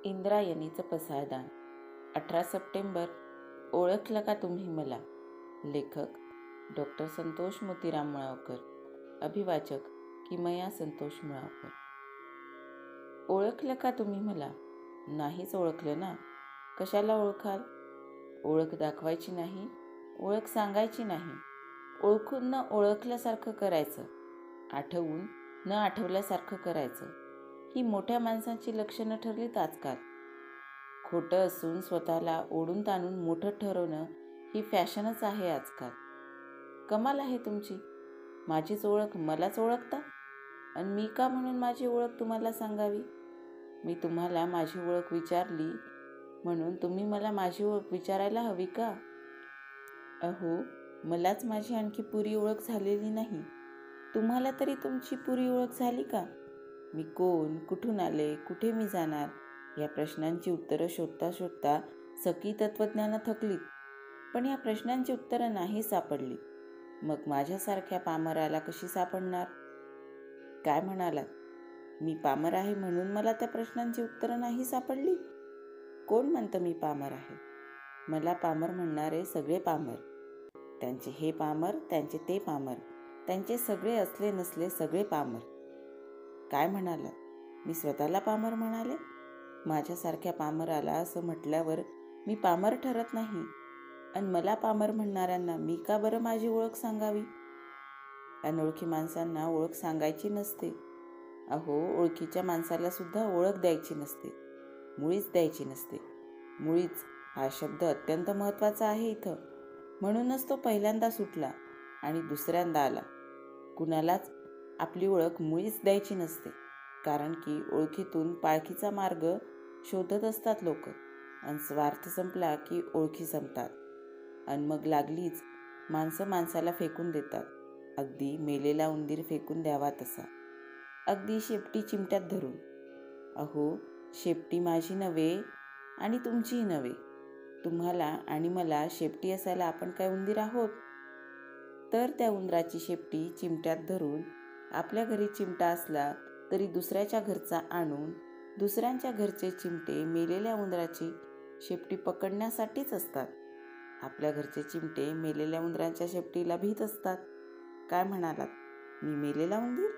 इंद्रायणीचं पसायदान. 18 September. ओळखलं का तुम्ही मला? लेखक डॉक्टर संतोष मोतीराम मुळावकर. अभिवाचक किमया संतोष मुळावकर. ओळखलं का तुम्ही मला? नाहीच ओळखलं ना. कशाला ओळखाल? ओळख दाखवायची नाही, ओळख सांगायची नाही. ओळखून न ओळखल्यासारखं करायचं, आठवून न आठवल्यासारखं करायचं. ही मोठ्या माणसांची लक्षणं ठरलीत आजकाल. खोटं असून स्वतःला ओढून ताणून मोठं ठरवणं ही फॅशनच आहे आजकाल. कमाल आहे तुमची. माझीच ओळख मलाच ओळखता, आणि मी का म्हणून माझी ओळख तुम्हाला सांगावी? मी तुम्हाला माझी ओळख विचारली म्हणून तुम्ही मला माझी ओळख विचारायला हवी का? अहो, मलाच माझी आणखी पुरी ओळख झालेली नाही. तुम्हाला तरी तुमची पुरी ओळख झाली का? मी कोण, कुठून आले, कुठे मी जाणार, या प्रश्नांची उत्तरं शोधता शोधता सगळी तत्त्वज्ञानं थकलीत. पण या प्रश्नांची उत्तरं नाही सापडली. मग माझ्यासारख्या पामराला कशी सापडणार? काय म्हणालात? मी पामर आहे म्हणून मला त्या प्रश्नांची उत्तरं नाही सापडली? कोण म्हणतं मी पामर आहे? मला पामर म्हणणारे सगळे पामर. त्यांचे हे पामर, त्यांचे ते पामर, त्यांचे सगळे असले नसले सगळे पामर. काय म्हणालात? मी स्वतःला पामर म्हणाले? माझ्यासारख्या पामराला असं म्हटल्यावर मी पामर ठरत नाही, आणि मला पामर म्हणणाऱ्यांना मी का बरं माझी ओळख सांगावी? अनोळखी माणसांना ओळख सांगायची नसते. अहो, ओळखीच्या माणसाला सुद्धा ओळख द्यायची नसते, मुळीच द्यायची नसते. मुळीच हा शब्द अत्यंत महत्त्वाचा आहे इथं. म्हणूनच तो पहिल्यांदा सुटला आणि दुसऱ्यांदा आला. कुणालाच आपली ओळख मुळीच द्यायची नसते, कारण की ओळखीतून पाळखीचा मार्ग शोधत असतात लोक, आणि स्वार्थ संपला की ओळखी संपतात, आणि मग लागलीच माणसं माणसाला फेकून देतात. अगदी मेलेला उंदीर फेकून द्यावा तसा, अगदी शेपटी चिमट्यात धरून. अहो, शेपटी माझी नव्हे आणि तुमचीही नव्हे. तुम्हाला आणि मला शेपटी असायला आपण काय उंदीर आहोत? तर त्या उंदराची शेपटी चिमट्यात धरून आपल्या घरी चिमटा असला तरी दुसऱ्याच्या घरचा आणून दुसऱ्यांच्या घरचे चिमटे मेलेल्या उंदराची शेपटी पकडण्यासाठीच असतात. आपल्या घरचे चिमटे मेलेल्या उंदरांच्या शेपटीला भीत असतात. काय म्हणालात? मी मेलेला उंदीर?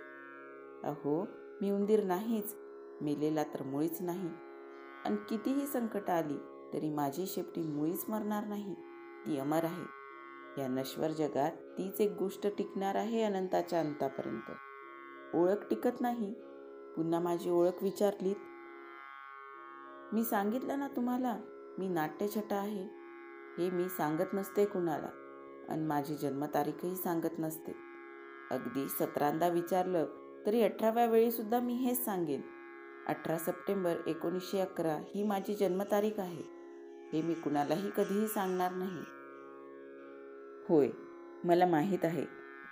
अहो, मी उंदीर नाहीच, मेलेला तर मुळीच नाही. आणि कितीही संकट आली तरी माझी शेपटी मुळीच मरणार नाही, ती अमर आहे. या नश्वर जगात तीच एक गोष्ट टिकणार आहे अनंताच्या अंतापर्यंत. ओळख टिकत नाही. पुन्हा माझी ओळख विचारलीत. मी सांगितलं ना तुम्हाला, मी नाट्यछटा आहे. हे मी सांगत नसते कुणाला, आणि माझी जन्मतारीखही सांगत नसते. अगदी 17दा विचारलं तरी 18व्या वेळीसुद्धा मी हेच सांगेन. 18 सप्टेंबर 1911 ही माझी जन्मतारीख आहे. हे मी कुणालाही कधीही सांगणार नाही. होय, मला माहीत आहे,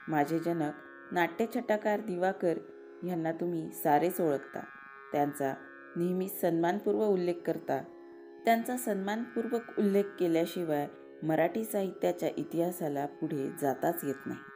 माझे जनक नाट्यछटाकार दिवाकर ह्यांना तुम्ही सारेच ओळखता. त्यांचा नेहमीच सन्मानपूर्वक उल्लेख करता. त्यांचा सन्मानपूर्वक उल्लेख केल्याशिवाय मराठी साहित्याच्या इतिहासाला पुढे जाताच येत नाही.